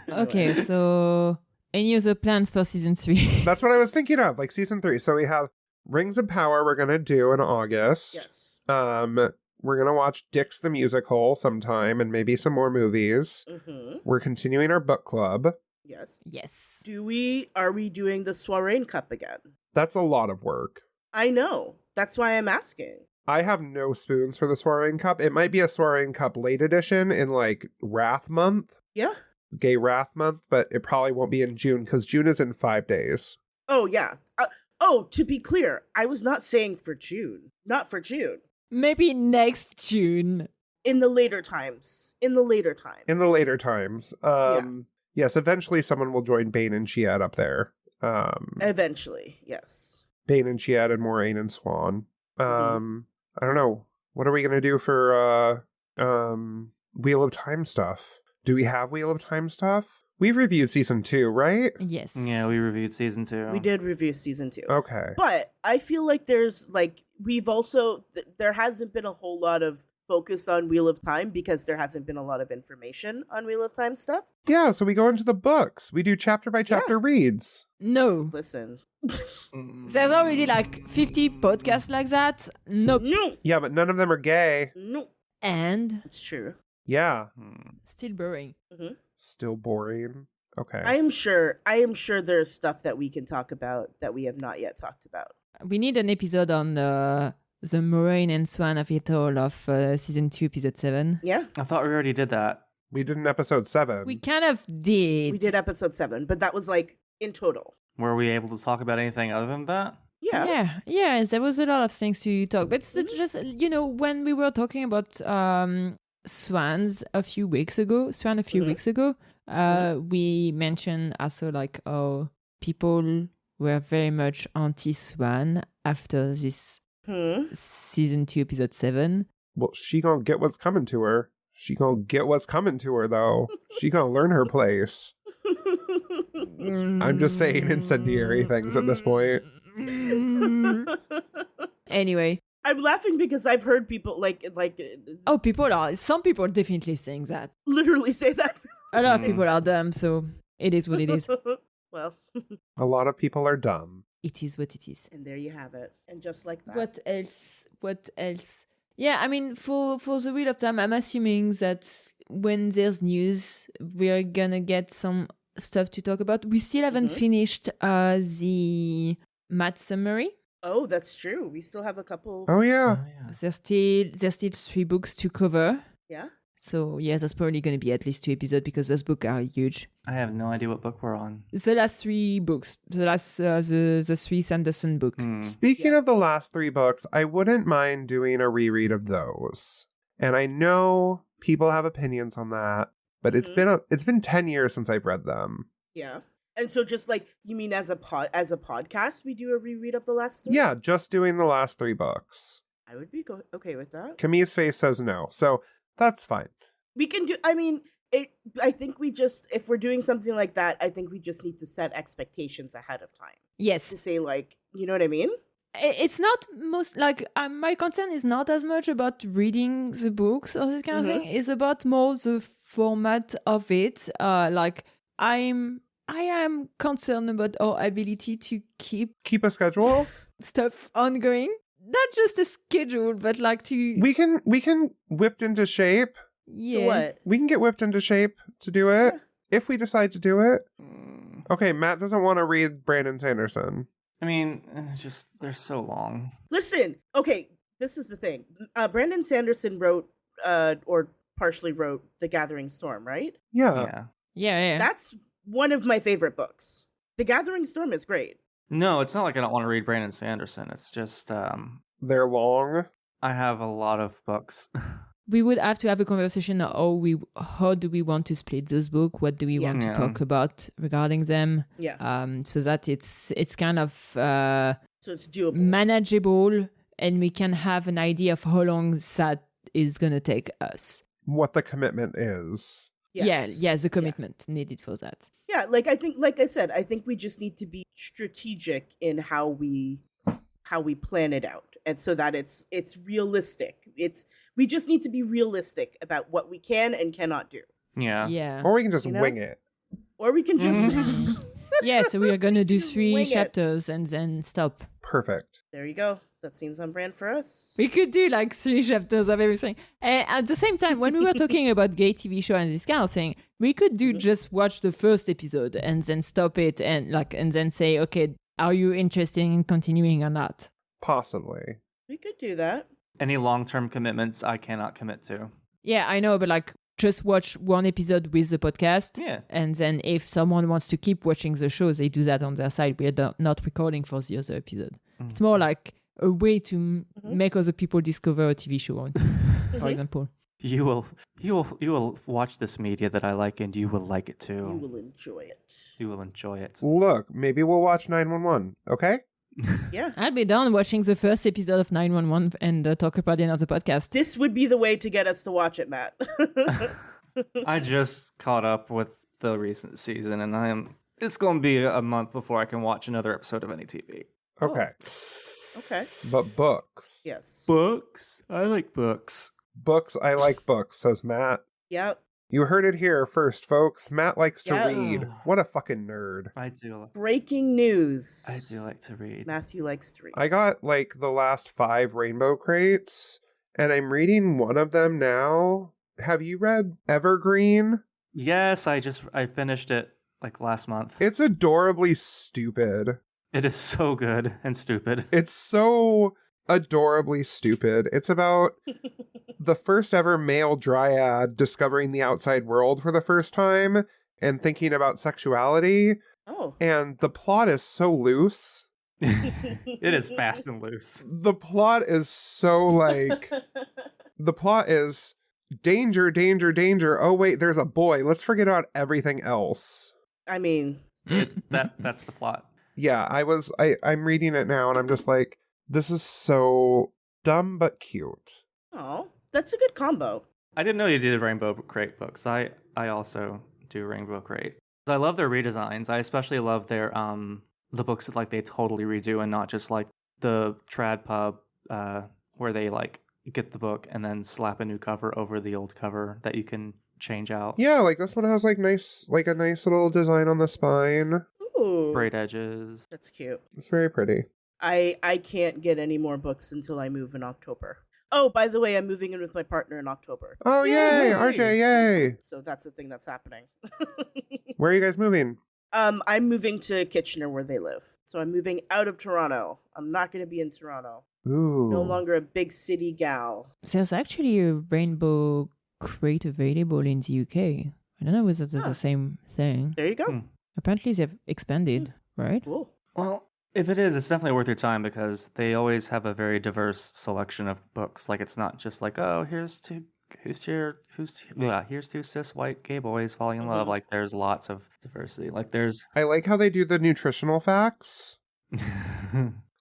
Okay, so any other plans for season 3? That's what I was thinking of, like season 3. So we have Rings of Power we're gonna do in August. Yes. We're gonna watch Dix the Musical sometime and maybe some more movies. Mm-hmm. We're continuing our book club. Yes. Yes. Are we doing the Soirée Cup again? That's a lot of work. I know. That's why I'm asking. I have no spoons for the Soirée Cup. It might be a Soirée Cup late edition in like Wrath Month, Yeah. Gay Wrath Month, but it probably won't be in June because June is in 5 days. Oh yeah. To be clear, I was not saying for June. Not for June. Maybe next June. In the later times. In the later times. Yes, eventually someone will join Bane and Chiad up there. Eventually, yes. Bane and Chiad and Moraine and Swan. I don't know. What are we gonna do for Wheel of Time stuff? Do we have Wheel of Time stuff? We've reviewed season 2, right? Yes. Yeah, we reviewed season 2. We did review season 2. Okay. But I feel like there's like we've also there hasn't been a whole lot of focus on Wheel of Time because there hasn't been a lot of information on Wheel of Time stuff. Yeah, so we go into the books. We do chapter by chapter reads. No. Listen. There's already like 50 podcasts like that. Nope. No. Yeah, but none of them are gay. No. And It's true. Yeah. still boring. Still boring. Okay. I am sure there's stuff that we can talk about that we have not yet talked about. We need an episode on the Moraine and Swan of it all of season 2, episode 7. Yeah. I thought we already did that. We did an episode 7. We kind of did. We did episode 7, but that was like in total. Were we able to talk about anything other than that? Yeah. Yeah, there was a lot of things to talk. But it's just, when we were talking about Swan a few weeks ago, we mentioned also like, oh, people were very much anti-Swan after this season 2, episode 7. Well, she gonna get what's coming to her. She gonna get what's coming to her, though. She gonna learn her place. I'm just saying incendiary things at this point. Anyway. I'm laughing because I've heard people like Oh, some people definitely saying that. literally say that. A lot of people are dumb, so it is what it is. Well, A lot of people are dumb. It is what it is. and there you have it. And just like that. What else? Yeah, I mean, for the Wheel of Time, I'm assuming that when there's news, we're gonna get some stuff to talk about. We still haven't finished the Matt summary. Oh, that's true. We still have a couple. Oh yeah. There's still 3 books to cover. Yeah. So yeah, there's probably going to be at least 2 episodes because those books are huge. I have no idea what book we're on. The last 3 books, the 3 Sanderson book. Speaking of the last 3 books, I wouldn't mind doing a reread of those. And I know people have opinions on that, but it's been 10 years since I've read them. Yeah. And so just like, you mean as a podcast, we do a reread of the last 3? Yeah, just doing the last 3 books. I would be okay with that. Camille's face says no, so that's fine. We can do, I mean, I think we just, if we're doing something like that, I think we just need to set expectations ahead of time. Yes. To say, like, you know what I mean? It's not most, like, my concern is not as much about reading the books or this kind of thing. It's about more the format of it. Like, I am concerned about our ability to keep a schedule, stuff ongoing. Not just a schedule, but like to we can whipped into shape. Yeah. What? We can get whipped into shape to do it if we decide to do it. Okay, Matt doesn't want to read Brandon Sanderson. I mean, it's just they're so long. Listen, okay, this is the thing. Brandon Sanderson wrote, or partially wrote, The Gathering Storm, right? Yeah. That's one of my favorite books. The Gathering Storm is great. No, it's not like I don't want to read Brandon Sanderson. It's just they're long. I have a lot of books. We would have to have a conversation how do we want to split this book? What do we want to talk about regarding them? Yeah. So that it's kind of so it's doable, manageable, and we can have an idea of how long that is gonna take us. What the commitment is. Yes. Yeah, the commitment needed for that. Yeah, like I think, like I said, I think we just need to be strategic in how we plan it out, and so that it's realistic. We just need to be realistic about what we can and cannot do. Yeah. Or we can just wing it. Or we can just yeah. So we are gonna do 3 chapters and then stop. Perfect. There you go. That seems on brand for us. We could do like 3 chapters of everything. And at the same time, when we were talking about gay TV show and this kind of thing, we could do just watch the first episode and then stop it and then say, okay, are you interested in continuing or not? Possibly. We could do that. Any long-term commitments I cannot commit to. Yeah, I know, but like just watch 1 episode with the podcast. Yeah. And then if someone wants to keep watching the show, they do that on their side. We are not recording for the other episode. It's more like a way to make other people discover a TV show, for example. You will watch this media that I like, and you will like it too. You will enjoy it. You will enjoy it. Look, maybe we'll watch 911, okay? Yeah. I'll be done watching the first episode of 911 and talk about it on the podcast. This would be the way to get us to watch it, Matt. I just caught up with the recent season, and it's going to be a month before I can watch another episode of any TV. Okay. Okay. But books. Yes. Books? I like books. Books, I like books, says Matt. Yep. You heard it here first, folks. Matt likes to Yeah. read. What a fucking nerd. I do. Breaking news. I do like to read. Matthew likes to read. I got like the last 5 rainbow crates, and I'm reading one of them now. Have you read Evergreen? Yes, I finished it like last month. It's adorably stupid. It is so good and stupid. It's so adorably stupid. It's about the first ever male dryad discovering the outside world for the first time and thinking about sexuality. Oh. And the plot is so loose. It is fast and loose. The plot is so like... the plot is danger, danger, danger. Oh, wait, there's a boy. Let's forget about everything else. I mean... That's the plot. Yeah, I'm reading it now and I'm just like, this is so dumb but cute. Oh, that's a good combo. I didn't know you did Rainbow Crate books. I also do Rainbow Crate. I love their redesigns. I especially love their the books that like they totally redo and not just like the trad pub where they like get the book and then slap a new cover over the old cover that you can change out. Yeah, like this one has like a nice little design on the spine. Ooh. Braid edges. That's cute. It's very pretty. I can't get any more books until I move in October. Oh, by the way, I'm moving in with my partner in October. Oh, yay! RJ, yay! So that's the thing that's happening. Where are you guys moving? I'm moving to Kitchener where they live. So I'm moving out of Toronto. I'm not going to be in Toronto. Ooh. No longer a big city gal. There's actually a rainbow crate available in the UK. I don't know whether that's the same thing. There you go. Apparently they've expanded, right? Cool. Well, if it is, it's definitely worth your time because they always have a very diverse selection of books. Like it's not just like, oh, here's two cis white gay boys falling in love. Like there's lots of diversity. Like there's I like how they do the nutritional facts.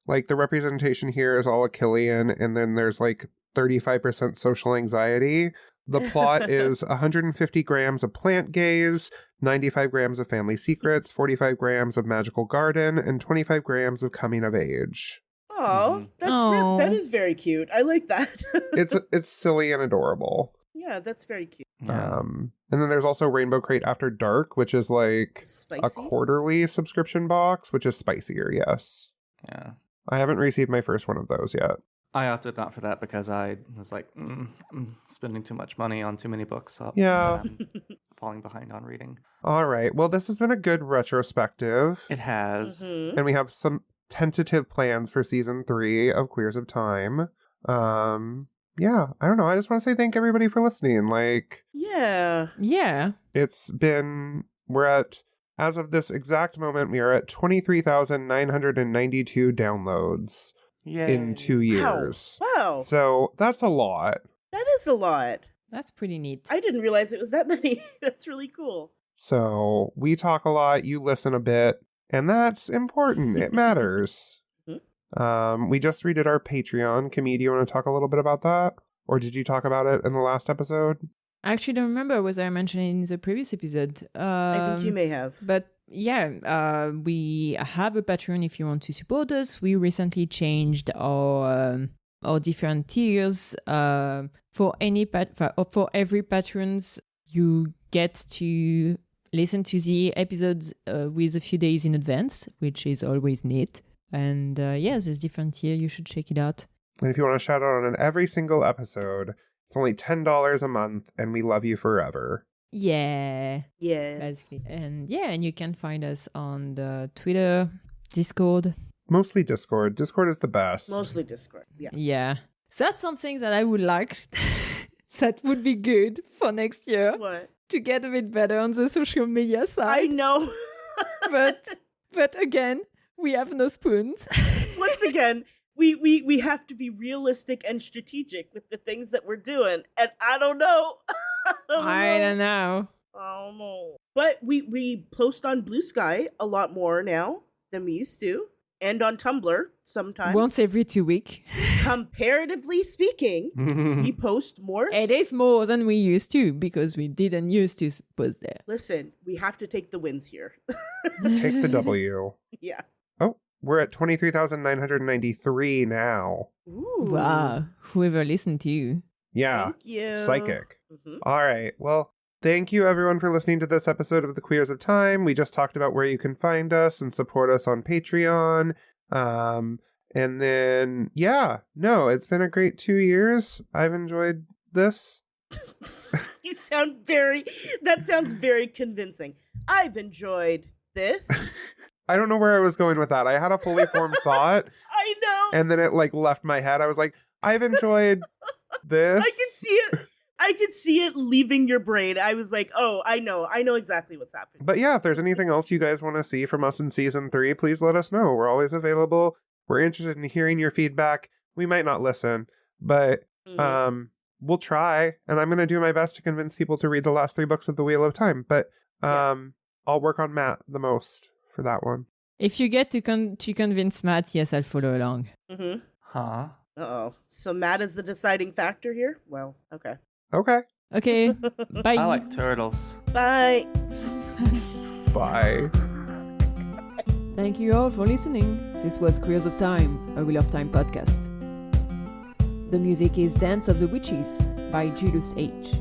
Like the representation here is all Achillean, and then there's like 35% social anxiety. The plot is 150 grams of plant gaze, 95 grams of family secrets, 45 grams of magical garden, and 25 grams of coming of age. Oh, that is very cute. I like that. It's silly and adorable. Yeah, that's very cute. yeah. And then there's also Rainbow Crate After Dark, which is like Spicy. a quarterly subscription box, which is spicier, yes. Yeah. I haven't received my first one of those yet. I opted not for that because I was like, I'm spending too much money on too many books. Yeah. I'm falling behind on reading. All right. Well, this has been a good retrospective. It has. And we have some tentative plans for season 3 of Queers of Time. Yeah, I don't know. I just want to say thank everybody for listening. Like, Yeah. it's been, as of this exact moment, we are at 23,992 downloads in 2 years. Wow. So that's a lot. That is a lot. That's pretty neat. I didn't realize it was that many. That's really cool. So we talk a lot, you listen a bit, and that's important. It matters. We just redid our Patreon. Camille, do you want to talk a little bit about that? Or did you talk about it in the last episode? I actually don't remember was I mentioned in the previous episode. I think you may have. But yeah, we have a Patreon if you want to support us. We recently changed our different tiers. For every patrons, you get to listen to the episodes with a few days in advance, which is always neat. And there's different tier. You should check it out. And if you want to shout out on every single episode, it's only $10 a month, and we love you forever. Yeah. Yes. Basically. And you can find us on the Twitter, Discord. Mostly Discord. Discord is the best. Mostly Discord. Yeah. Yeah. So that's something that I would like. That would be good for next year. What? To get a bit better on the social media side. I know. but again, we have no spoons. Once again, we have to be realistic and strategic with the things that we're doing. And I don't know. I don't know. I don't know. But we post on Blue Sky a lot more now than we used to. And on Tumblr sometimes. Once every 2 weeks. Comparatively speaking, we post more. It is more than we used to because we didn't used to post there. Listen, we have to take the wins here. Take the W. Yeah. Oh, we're at 23,993 now. Ooh. Wow. Whoever listened to you. Yeah. Thank you. Psychic. All right. Well, thank you everyone for listening to this episode of The Queers of Time. We just talked about where you can find us and support us on Patreon. And then, it's been a great 2 years. I've enjoyed this. That sounds very convincing. I've enjoyed this. I don't know where I was going with that. I had a fully formed thought. I know. And then it left my head. I was like, I've enjoyed this. I can see it. I could see it leaving your brain. I was like, oh, I know exactly what's happening. But yeah, if there's anything else you guys want to see from us in season 3, please let us know. We're always available. We're interested in hearing your feedback. We might not listen, but we'll try. And I'm going to do my best to convince people to read the last 3 books of The Wheel of Time. But I'll work on Matt the most for that one. If you get to convince Matt, yes, I'll follow along. Mm-hmm. Huh? Uh-oh. So Matt is the deciding factor here? Well, okay. Okay. Bye. I like turtles. Bye. Bye. Thank you all for listening. This was Queers of Time, a Wheel of Time podcast. The music is Dance of the Witches by Julius H.